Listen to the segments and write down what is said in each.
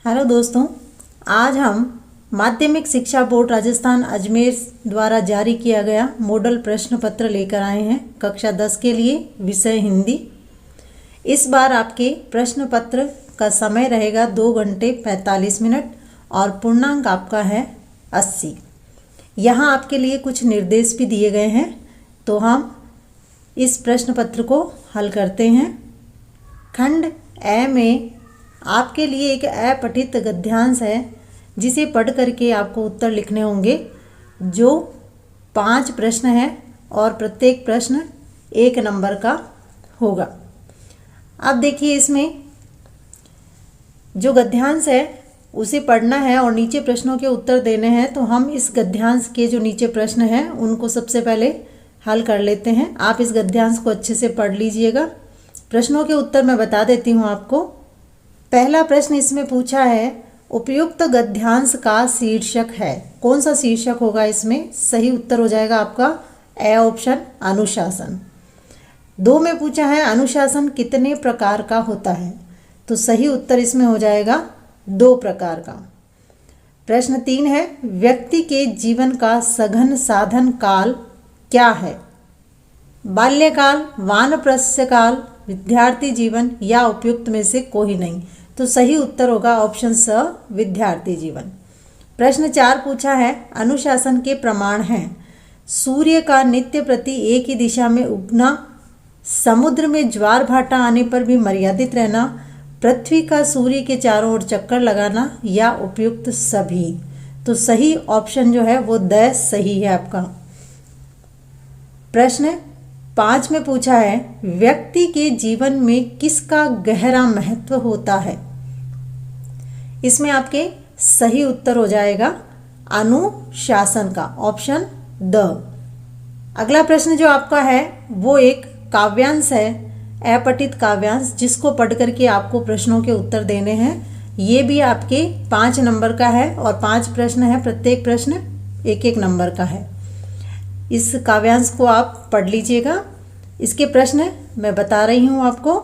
Hello दोस्तों, आज हम माध्यमिक शिक्षा बोर्ड राजस्थान अजमेर द्वारा जारी किया गया मॉडल प्रश्न पत्र लेकर आए हैं कक्षा 10 के लिए, विषय हिंदी। इस बार आपके प्रश्न पत्र का समय रहेगा 2 घंटे 45 मिनट और पूर्णांक आपका है 80। यहाँ आपके लिए कुछ निर्देश भी दिए गए हैं, तो हम इस प्रश्न पत्र को हल करते हैं। खंड ए में आपके लिए एक अपठित गद्यांश है जिसे पढ़ करके आपको उत्तर लिखने होंगे, जो 5 प्रश्न हैं और प्रत्येक प्रश्न 1 नंबर का होगा। अब देखिए, इसमें जो गद्यांश है उसे पढ़ना है और नीचे प्रश्नों के उत्तर देने हैं। तो हम इस गद्यांश के जो नीचे प्रश्न हैं उनको सबसे पहले हल कर लेते हैं। आप इस गद्यांश को अच्छे से पढ़ लीजिएगा। प्रश्नों के उत्तर मैं बता देती हूँ आपको। पहला प्रश्न इसमें पूछा है, उपयुक्त गद्यांश का शीर्षक है। कौन सा शीर्षक होगा इसमें? सही उत्तर हो जाएगा आपका ए ऑप्शन, अनुशासन। 2 में पूछा है, अनुशासन कितने प्रकार का होता है? तो सही उत्तर इसमें हो जाएगा 2 प्रकार का। प्रश्न 3 है, व्यक्ति के जीवन का सघन साधन काल क्या है? बाल्यकाल, वानप्रस्थ काल, विद्यार्थी जीवन या उपयुक्त में से कोई नहीं। तो सही उत्तर होगा ऑप्शन स, विद्यार्थी जीवन। प्रश्न 4 पूछा है, अनुशासन के प्रमाण हैं। सूर्य का नित्य प्रति एक ही दिशा में उगना, समुद्र में ज्वार भाटा आने पर भी मर्यादित रहना, पृथ्वी का सूर्य के चारों ओर चक्कर लगाना या उपयुक्त सभी। तो सही ऑप्शन जो है वो द सही है आपका। प्रश्न 5 में पूछा है, व्यक्ति के जीवन में किसका गहरा महत्व होता है? इसमें आपके सही उत्तर हो जाएगा अनुशासन का, ऑप्शन द। अगला प्रश्न जो आपका है वो एक काव्यांश है, अपठित काव्यांश, जिसको पढ़ करके आपको प्रश्नों के उत्तर देने हैं। ये भी आपके 5 नंबर का है और 5 प्रश्न है, प्रत्येक प्रश्न 1-1 नंबर का है। इस काव्यांश को आप पढ़ लीजिएगा। इसके प्रश्न मैं बता रही हूँ आपको।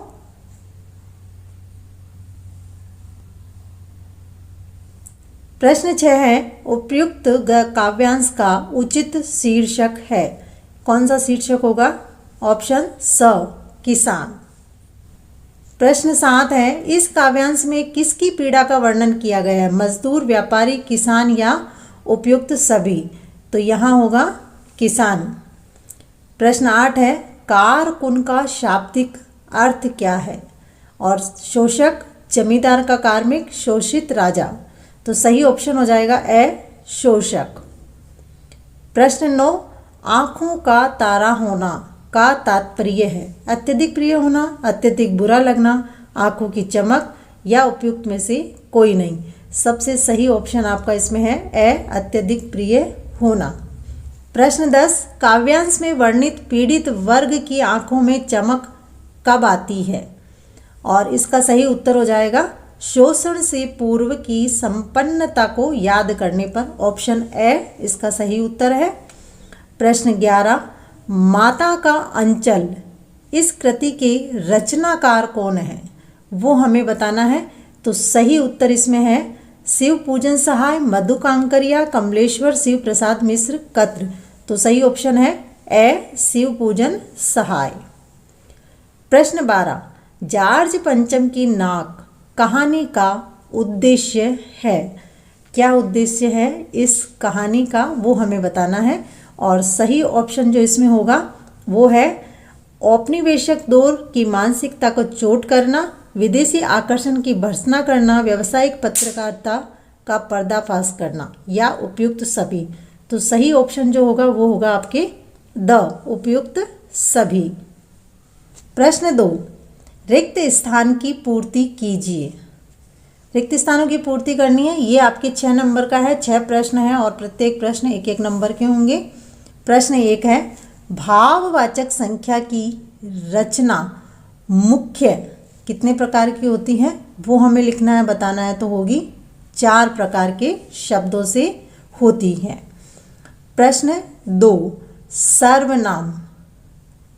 प्रश्न 6 है, उपयुक्त काव्यांश का उचित शीर्षक है। कौन सा शीर्षक होगा? ऑप्शन स, किसान। प्रश्न 7 है, इस काव्यांश में किसकी पीड़ा का वर्णन किया गया है? मजदूर, व्यापारी, किसान या उपयुक्त सभी। तो यहाँ होगा किसान। प्रश्न 8 है, कारकुन का शाब्दिक अर्थ क्या है? और शोषक, जमींदार का कार्मिक, शोषित राजा। तो सही ऑप्शन हो जाएगा ए, शोषक। प्रश्न 9, आँखों का तारा होना का तात्पर्य है? अत्यधिक प्रिय होना, अत्यधिक बुरा लगना, आँखों की चमक या उपयुक्त में से कोई नहीं। सबसे सही ऑप्शन आपका इसमें है ए, अत्यधिक प्रिय होना। प्रश्न 10, काव्यांश में वर्णित पीड़ित वर्ग की आंखों में चमक कब आती है? और इसका सही उत्तर हो जाएगा शोषण से पूर्व की संपन्नता को याद करने पर, ऑप्शन ए इसका सही उत्तर है। प्रश्न 11, माता का अंचल, इस कृति के रचनाकार कौन है? वो हमें बताना है। तो सही उत्तर इसमें है शिव पूजन सहाय, मधु कांकरिया, कमलेश्वर, शिव प्रसाद मिश्र, कत्र। तो सही ऑप्शन है ए, शिव पूजन सहाय। प्रश्न 12, जार्ज पंचम की नाक कहानी का उद्देश्य है। क्या उद्देश्य है इस कहानी का, वो हमें बताना है। और सही ऑप्शन जो इसमें होगा वो है औपनिवेशिक दौर की मानसिकता को चोट करना, विदेशी आकर्षण की भर्त्सना करना, व्यावसायिक पत्रकारिता का पर्दाफाश करना या उपयुक्त सभी। तो सही ऑप्शन जो होगा वो होगा आपके द, उपयुक्त सभी। प्रश्न 2, रिक्त स्थान की पूर्ति कीजिए। रिक्त स्थानों की पूर्ति करनी है। ये आपके 6 नंबर का है। 6 प्रश्न है और प्रत्येक प्रश्न 1-1 नंबर के होंगे। प्रश्न 1 है, भाववाचक संख्या की रचना मुख्य कितने प्रकार की होती है? वो हमें लिखना है, बताना है। तो होगी 4 प्रकार के शब्दों से होती है। प्रश्न 2, सर्वनाम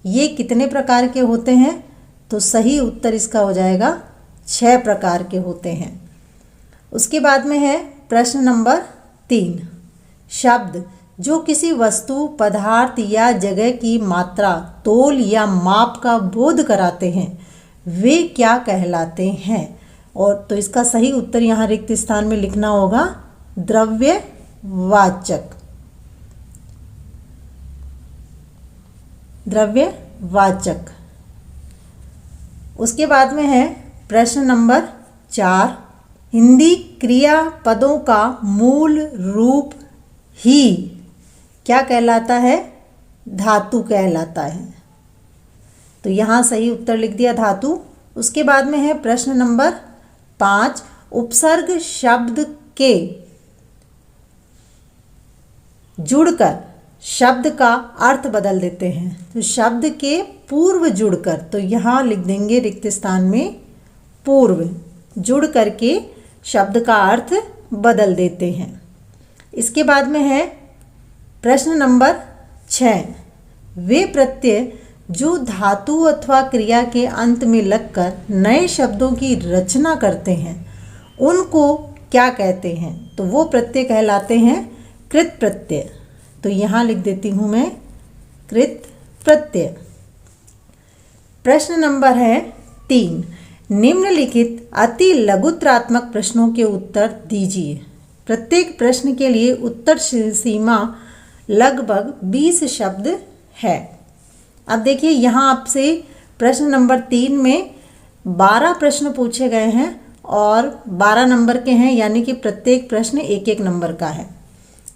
ये कितने प्रकार के होते हैं? तो सही उत्तर इसका हो जाएगा 6 प्रकार के होते हैं। उसके बाद में है प्रश्न नंबर 3। शब्द जो किसी वस्तु, पदार्थ या जगह की मात्रा, तोल या माप का बोध कराते हैं वे क्या कहलाते हैं? और तो इसका सही उत्तर यहाँ रिक्त स्थान में लिखना होगा द्रव्यवाचक। द्रव्यवाचक। उसके बाद में है प्रश्न नंबर 4। हिंदी क्रियापदों का मूल रूप ही क्या कहलाता है? धातु कहलाता है। तो यहाँ सही उत्तर लिख दिया धातु। उसके बाद में है प्रश्न नंबर 5। उपसर्ग शब्द के जुड़कर शब्द का अर्थ बदल देते हैं। तो शब्द के पूर्व जुड़कर, तो यहाँ लिख देंगे रिक्त स्थान में पूर्व, जुड़ करके शब्द का अर्थ बदल देते हैं। इसके बाद में है प्रश्न नंबर 6। वे प्रत्यय जो धातु अथवा क्रिया के अंत में लगकर नए शब्दों की रचना करते हैं उनको क्या कहते हैं? तो वो प्रत्यय कहलाते हैं कृत प्रत्यय। तो यहाँ लिख देती हूँ मैं कृत प्रत्यय। प्रश्न नंबर है 3। निम्नलिखित अति लघुत्रात्मक प्रश्नों के उत्तर दीजिए। प्रत्येक प्रश्न के लिए उत्तर सीमा लगभग 20 शब्द है। अब देखिए यहाँ आपसे प्रश्न नंबर 3 में 12 प्रश्न पूछे गए हैं और 12 नंबर के हैं, यानी कि प्रत्येक प्रश्न एक एक नंबर का है।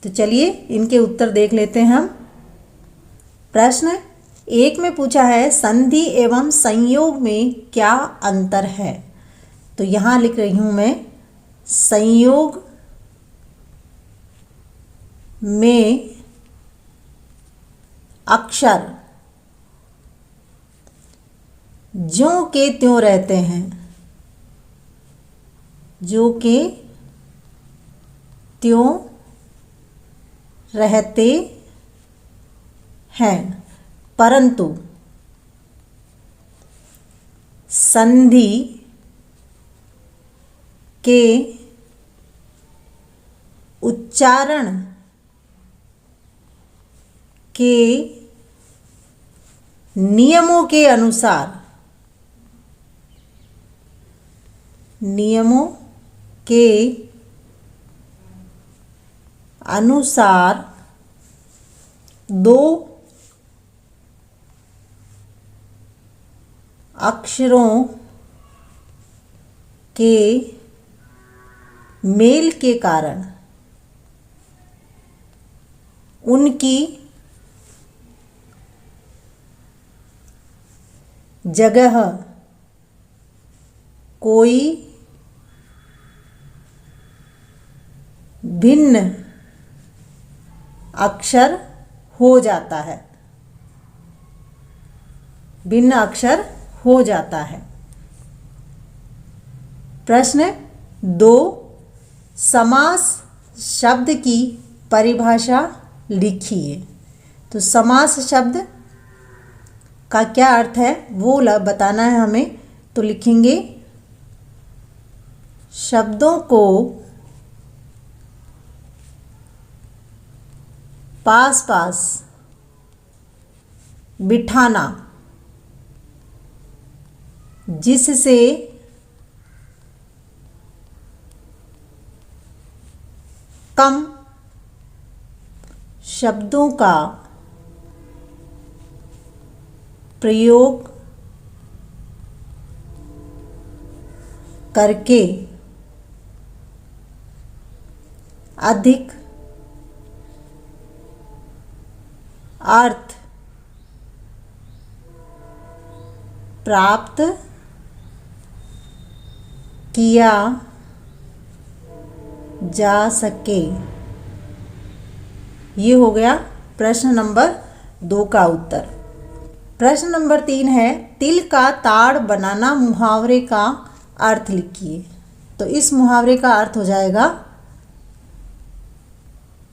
तो चलिए इनके उत्तर देख लेते हैं हम। प्रश्न 1 में पूछा है संधि एवं संयोग में क्या अंतर है? तो यहाँ लिख रही हूँ मैं संयोग में अक्षर ज्यों के त्यों रहते हैं, जो के त्यों रहते हैं, परंतु संधि के उच्चारण के नियमों के अनुसार, नियमों के अनुसार दो अक्षरों के मेल के कारण उनकी जगह कोई भिन्न अक्षर हो जाता है, भिन्न अक्षर हो जाता है। प्रश्न 2। समास शब्द की परिभाषा लिखिए। तो समास शब्द का क्या अर्थ है वो बताना है हमें। तो लिखेंगे शब्दों को पास पास बिठाना जिससे कम शब्दों का प्रयोग करके अधिक अर्थ प्राप्त किया जा सके। ये हो गया प्रश्न नंबर 2 का उत्तर। प्रश्न नंबर 3 है तिल का ताड़ बनाना मुहावरे का अर्थ लिखिए। तो इस मुहावरे का अर्थ हो जाएगा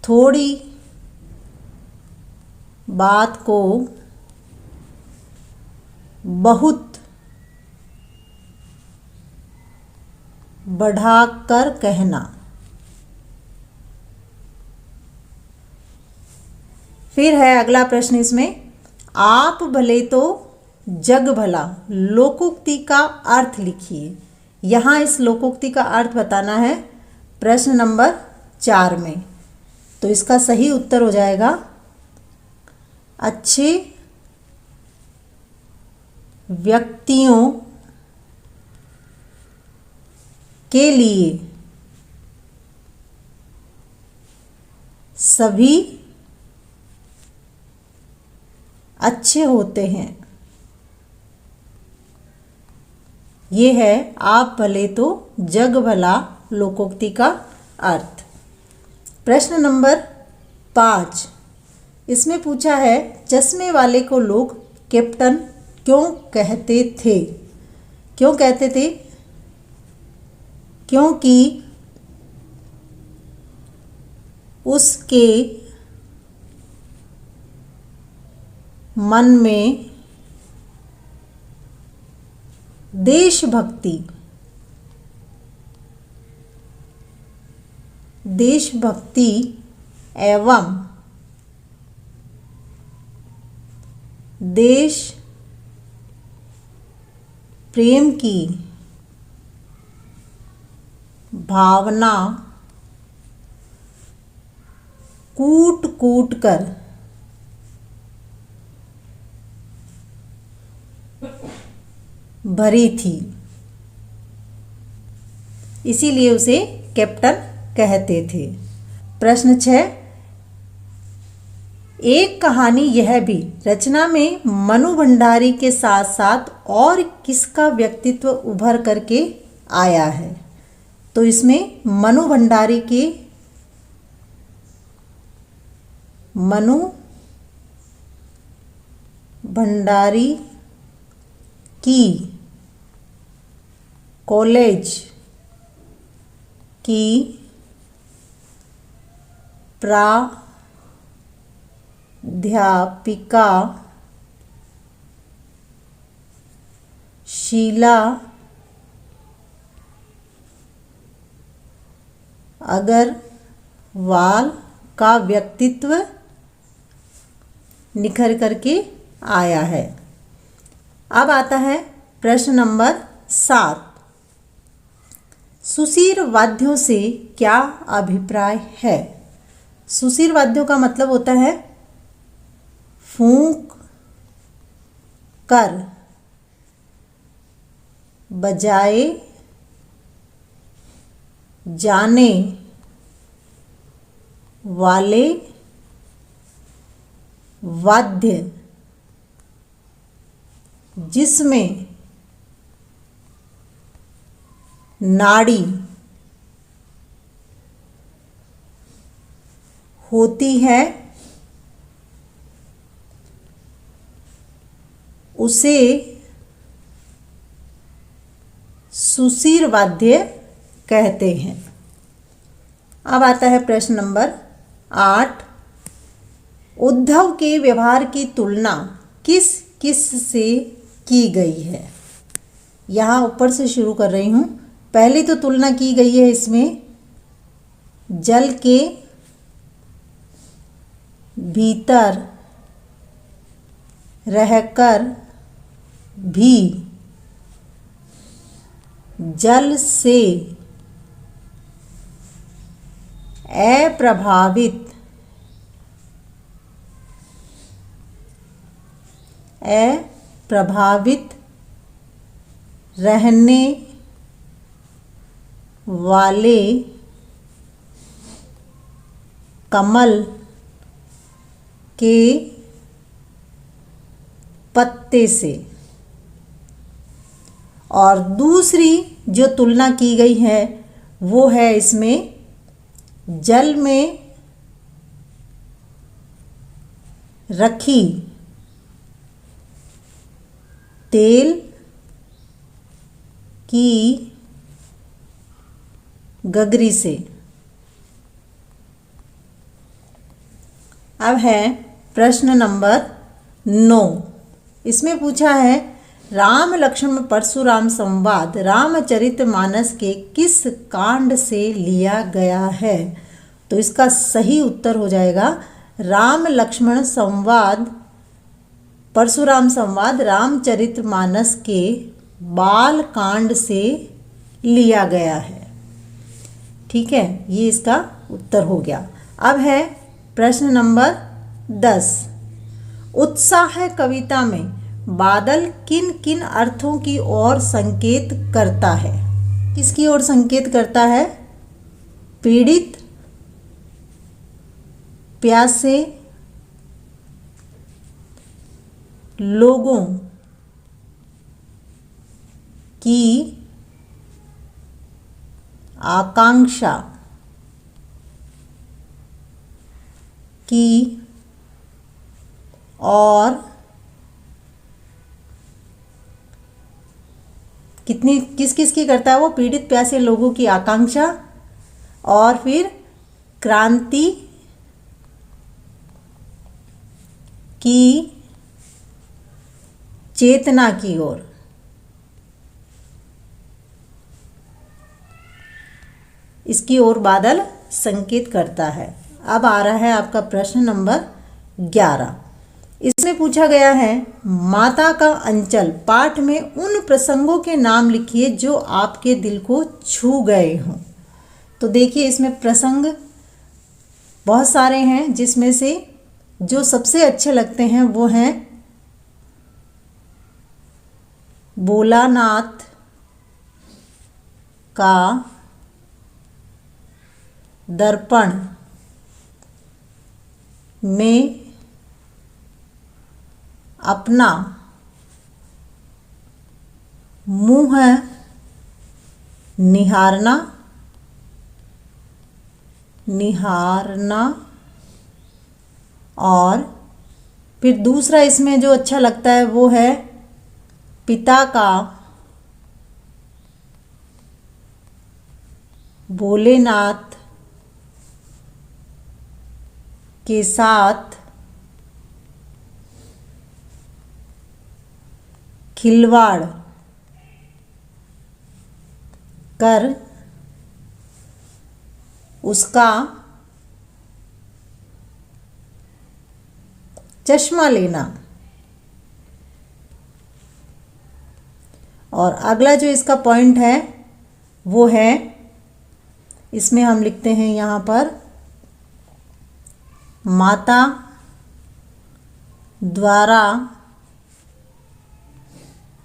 थोड़ी बात को बहुत बढ़ाकर कहना। फिर है अगला प्रश्न इसमें, आप भले तो जग भला लोकोक्ति का अर्थ लिखिए। यहाँ इस लोकोक्ति का अर्थ बताना है प्रश्न नंबर 4 में। तो इसका सही उत्तर हो जाएगा अच्छे व्यक्तियों के लिए सभी अच्छे होते हैं। ये है आप भले तो जग भला लोकोक्ति का अर्थ। प्रश्न नंबर 5, इसमें पूछा है चश्मे वाले को लोग कैप्टन क्यों कहते थे? क्यों कहते थे? क्योंकि उसके मन में देशभक्ति एवं देश प्रेम की भावना कूट कूट कर भरी थी, इसीलिए उसे कैप्टन कहते थे। प्रश्न 6, एक कहानी यह भी रचना में मनु भंडारी के साथ साथ और किसका व्यक्तित्व उभर करके आया है? तो इसमें मनु भंडारी की कॉलेज की प्राध्यापिका शीला अग्रवाल का व्यक्तित्व निखर करके आया है। अब आता है प्रश्न नंबर 7, सुशीर वाद्यों से क्या अभिप्राय है? सुशीर वाद्यों का मतलब होता है फूंक कर बजाए जाने वाले वाद्य जिसमें नाड़ी होती है उसे सुशीर वाद्य कहते हैं। अब आता है प्रश्न नंबर 8, उद्धव के व्यवहार की तुलना किस किस से की गई है? यहाँ ऊपर से शुरू कर रही हूँ। पहली तो तुलना की गई है इसमें जल के भीतर रहकर भी जल से अप्रभावित रहने वाले कमल के पत्ते से। और दूसरी जो तुलना की गई है वो है इसमें जल में रखी तेल की गगरी से। अब है प्रश्न नंबर 9, इसमें पूछा है राम लक्ष्मण परशुराम संवाद रामचरितमानस के किस कांड से लिया गया है? तो इसका सही उत्तर हो जाएगा राम लक्ष्मण संवाद परशुराम संवाद रामचरितमानस के बाल कांड से लिया गया है। ठीक है, ये इसका उत्तर हो गया। अब है प्रश्न नंबर 10। उत्साह कविता में बादल किन किन अर्थों की ओर संकेत करता है? किसकी ओर संकेत करता है? पीड़ित, प्यासे, लोगों की आकांक्षा की और किस किस की करता है वो? पीड़ित प्यासे लोगों की आकांक्षा और फिर क्रांति की चेतना की ओर। इसकी ओर बादल संकेत करता है। अब आ रहा है आपका प्रश्न नंबर 11। इसमें पूछा गया है माता का अंचल पाठ में उन प्रसंगों के नाम लिखिए जो आपके दिल को छू गए हों। तो देखिए इसमें प्रसंग बहुत सारे हैं, जिसमें से जो सबसे अच्छे लगते हैं वो हैं भोलानाथ का दर्पण में अपना मुंह निहारना और फिर दूसरा इसमें जो अच्छा लगता है वो है पिता का भोलेनाथ के साथ खिलवाड़ कर उसका चश्मा लेना। और अगला जो इसका पॉइंट है वो है, इसमें हम लिखते हैं यहाँ पर माता द्वारा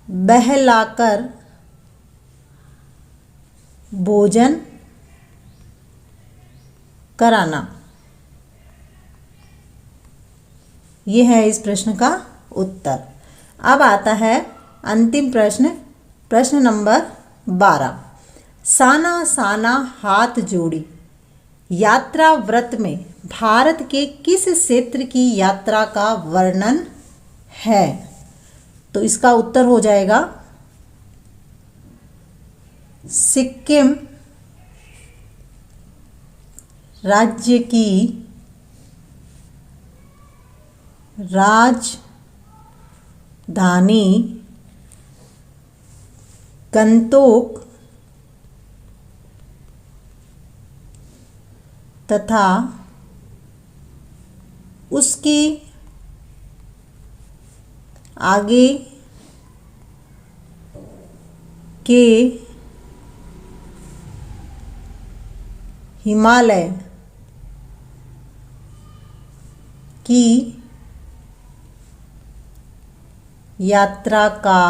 बहलाकर भोजन कराना। ये है इस प्रश्न का उत्तर। अब आता है अंतिम प्रश्न, प्रश्न नंबर 12। साना साना हाथ जोड़ी यात्रा व्रत में भारत के किस क्षेत्र की यात्रा का वर्णन है? तो इसका उत्तर हो जाएगा सिक्किम राज्य की राजधानी गंगटोक तथा उसकी आगे के हिमालय की यात्रा का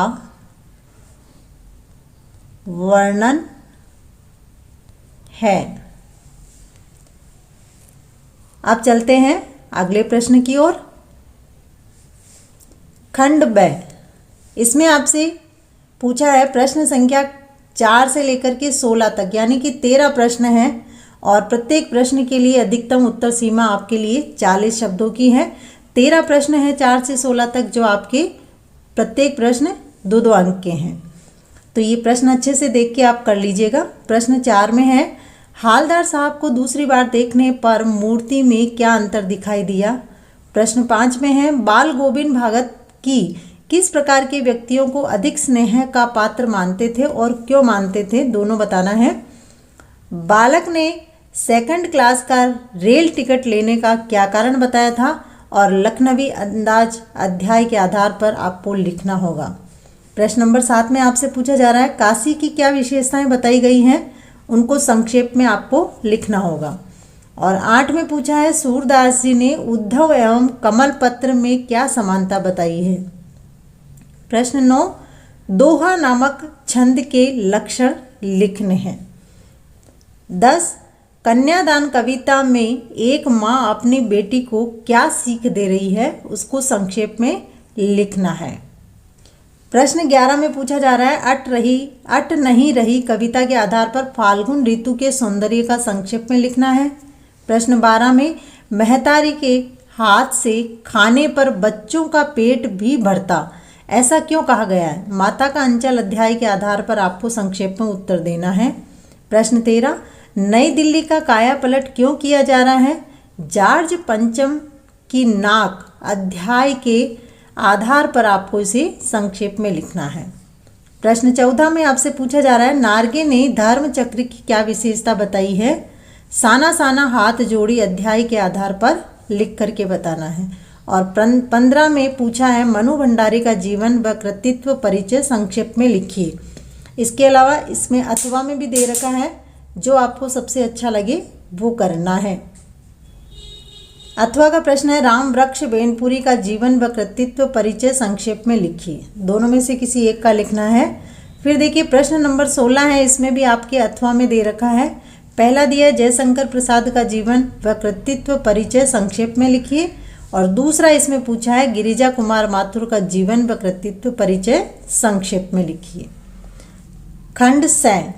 वर्णन है। अब चलते हैं अगले प्रश्न की ओर। खंड ब, इसमें आपसे पूछा है प्रश्न संख्या 4 से लेकर के 16 तक, यानी कि 13 प्रश्न हैं और प्रत्येक प्रश्न के लिए अधिकतम उत्तर सीमा आपके लिए 40 शब्दों की है। 13 प्रश्न हैं 4 से 16 तक, जो आपके प्रत्येक प्रश्न 2-2 अंक के हैं। तो ये प्रश्न अच्छे से देख के आप कर लीजिएगा। प्रश्न 4 में है हालदार साहब को दूसरी बार देखने पर मूर्ति में क्या अंतर दिखाई दिया? प्रश्न 5 में है बाल गोविंद भगत की किस प्रकार के व्यक्तियों को अधिक स्नेह का पात्र मानते थे और क्यों मानते थे, दोनों बताना है। बालक ने सेकंड क्लास का रेल टिकट लेने का क्या कारण बताया था, और लखनवी अंदाज अध्याय के आधार पर आपको लिखना होगा। प्रश्न नंबर 7 में आपसे पूछा जा रहा है काशी की क्या विशेषताएं बताई गई हैं, उनको संक्षेप में आपको लिखना होगा। और 8 में पूछा है सूरदास जी ने उद्धव एवं कमल पत्र में क्या समानता बताई है। प्रश्न 9 दोहा नामक छंद के लक्षण लिखने हैं। 10 कन्यादान कविता में एक माँ अपनी बेटी को क्या सीख दे रही है, उसको संक्षेप में लिखना है। प्रश्न 11 में पूछा जा रहा है अट नहीं रही कविता के आधार पर फाल्गुन ऋतु के सौंदर्य का संक्षेप में लिखना है। प्रश्न 12 में महतारी के हाथ से खाने पर बच्चों का पेट भी भरता, ऐसा क्यों कहा गया है, माता का अंचल अध्याय के आधार पर आपको संक्षेप में उत्तर देना है। प्रश्न 13 नई दिल्ली का काया पलट क्यों किया जा रहा है, जॉर्ज पंचम की नाक अध्याय के आधार पर आपको इसे संक्षेप में लिखना है। प्रश्न 14 में आपसे पूछा जा रहा है नार्गे ने धर्म चक्र की क्या विशेषता बताई है, साना साना हाथ जोड़ी अध्याय के आधार पर लिख करके बताना है। और 15 में पूछा है मनु भंडारी का जीवन व कृतित्व परिचय संक्षेप में लिखिए। इसके अलावा इसमें अथवा में भी दे रखा है, जो आपको सबसे अच्छा लगे वो करना है। अथवा का प्रश्न है राम वृक्ष बेनपुरी का जीवन व कृतित्व परिचय संक्षेप में लिखिए, दोनों में से किसी एक का लिखना है। फिर देखिए प्रश्न नंबर 16 है, इसमें भी आपके अथवा में दे रखा है, पहला दिया है जयशंकर प्रसाद का जीवन व कृतित्व परिचय संक्षेप में लिखिए, और दूसरा इसमें पूछा है गिरिजा कुमार माथुर का जीवन व कृतित्व परिचय संक्षेप में लिखिए। खंड 6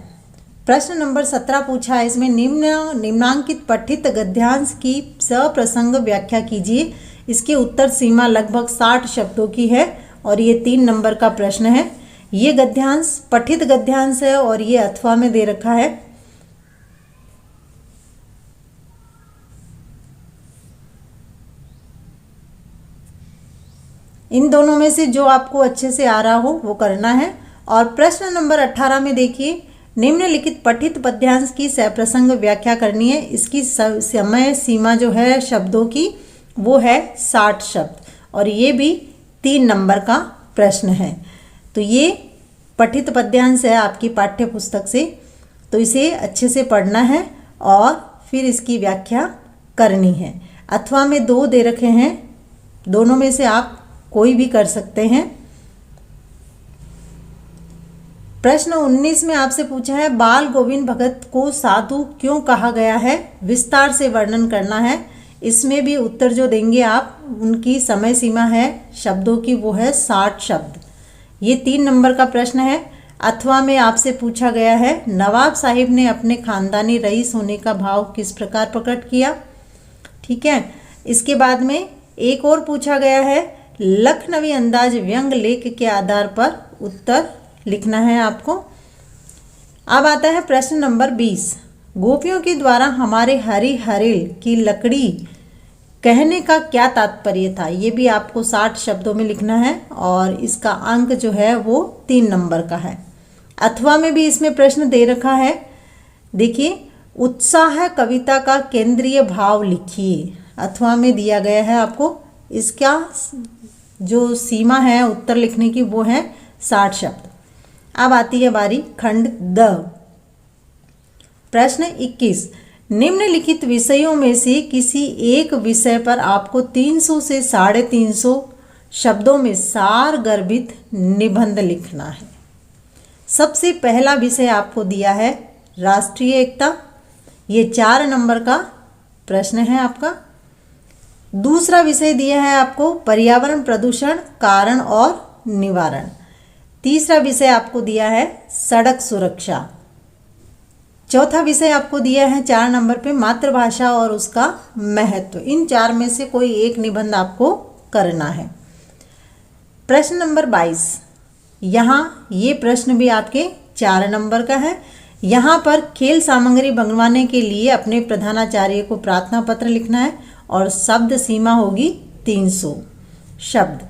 प्रश्न नंबर 17 पूछा है, इसमें निम्नांकित पठित गद्यांश की सप्रसंग व्याख्या कीजिए। इसकी उत्तर सीमा लगभग 60 शब्दों की है और ये 3 नंबर का प्रश्न है। ये गद्यांश पठित गद्यांश है और ये अथवा में दे रखा है। इन दोनों में से जो आपको अच्छे से आ रहा हो वो करना है। और प्रश्न नंबर 18 में देखिए निम्नलिखित पठित पद्यांश की सप्रसंग व्याख्या करनी है। इसकी समय सीमा जो है शब्दों की वो है 60 शब्द और ये भी 3 नंबर का प्रश्न है। तो ये पठित पद्यांश है आपकी पाठ्य पुस्तक से, तो इसे अच्छे से पढ़ना है और फिर इसकी व्याख्या करनी है। अथवा में 2 दे रखे हैं, दोनों में से आप कोई भी कर सकते हैं। प्रश्न 19 में आपसे पूछा है बाल गोविंद भगत को साधु क्यों कहा गया है, विस्तार से वर्णन करना है। इसमें भी उत्तर जो देंगे आप, उनकी समय सीमा है शब्दों की वो है 60 शब्द। ये 3 नंबर का प्रश्न है। अथवा में आपसे पूछा गया है नवाब साहिब ने अपने खानदानी रईस होने का भाव किस प्रकार प्रकट किया। ठीक है, इसके बाद में एक और पूछा गया है लखनवी अंदाज व्यंग लेख के आधार पर उत्तर लिखना है आपको। अब आता है प्रश्न नंबर 20, गोपियों के द्वारा हमारे हरी हरिल की लकड़ी कहने का क्या तात्पर्य था। ये भी आपको 60 शब्दों में लिखना है और इसका अंक जो है वो 3 नंबर का है। अथवा में भी इसमें प्रश्न दे रखा है, देखिए उत्साह कविता का केंद्रीय भाव लिखिए। अथवा में दिया गया है आपको, इसका जो सीमा है उत्तर लिखने की वो है 60 शब्द। अब आती है बारी खंड द। प्रश्न 21, निम्नलिखित विषयों में से किसी एक विषय पर आपको 300 से 350 शब्दों में सार गर्भित निबंध लिखना है। सबसे पहला विषय आपको दिया है राष्ट्रीय एकता, ये 4 नंबर का प्रश्न है आपका। दूसरा विषय दिया है आपको पर्यावरण प्रदूषण कारण और निवारण। तीसरा विषय आपको दिया है सड़क सुरक्षा। चौथा विषय आपको दिया है 4 नंबर पे मातृभाषा और उसका महत्व। इन 4 में से कोई एक निबंध आपको करना है। प्रश्न नंबर 22, यहाँ ये प्रश्न भी आपके 4 नंबर का है। यहाँ पर खेल सामग्री बनवाने के लिए अपने प्रधानाचार्य को प्रार्थना पत्र लिखना है और शब्द सीमा होगी 300 शब्द।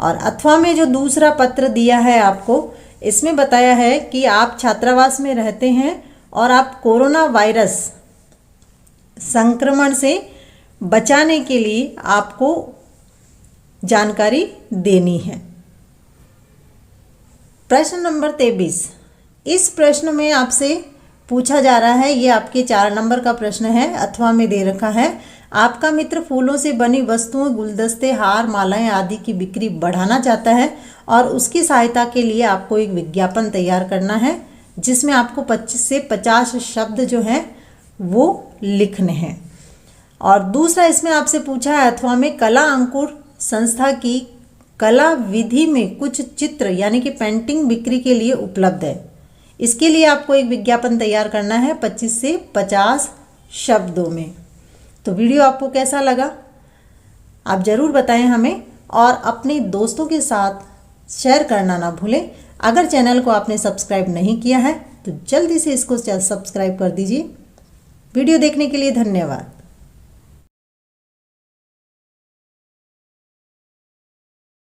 और अथवा में जो दूसरा पत्र दिया है आपको, इसमें बताया है कि आप छात्रावास में रहते हैं और आप कोरोना वायरस संक्रमण से बचाने के लिए आपको जानकारी देनी है। प्रश्न नंबर 23, इस प्रश्न में आपसे पूछा जा रहा है, ये आपके 4 नंबर का प्रश्न है, अथवा में दे रखा है, आपका मित्र फूलों से बनी वस्तुओं, गुलदस्ते, हार, मालाएं आदि की बिक्री बढ़ाना चाहता है और उसकी सहायता के लिए आपको एक विज्ञापन तैयार करना है जिसमें आपको 25 से 50 शब्द जो हैं वो लिखने हैं। और दूसरा इसमें आपसे पूछा है, अथवा में कला अंकुर संस्था की कला विधि में कुछ चित्र यानी कि पेंटिंग बिक्री के लिए उपलब्ध है। इसके लिए आपको एक विज्ञापन तैयार करना है 25 से 50 शब्दों में। तो वीडियो आपको कैसा लगा आप ज़रूर बताएं हमें, और अपने दोस्तों के साथ शेयर करना ना भूलें। अगर चैनल को आपने सब्सक्राइब नहीं किया है तो जल्दी से इसको सब्सक्राइब कर दीजिए। वीडियो देखने के लिए धन्यवाद।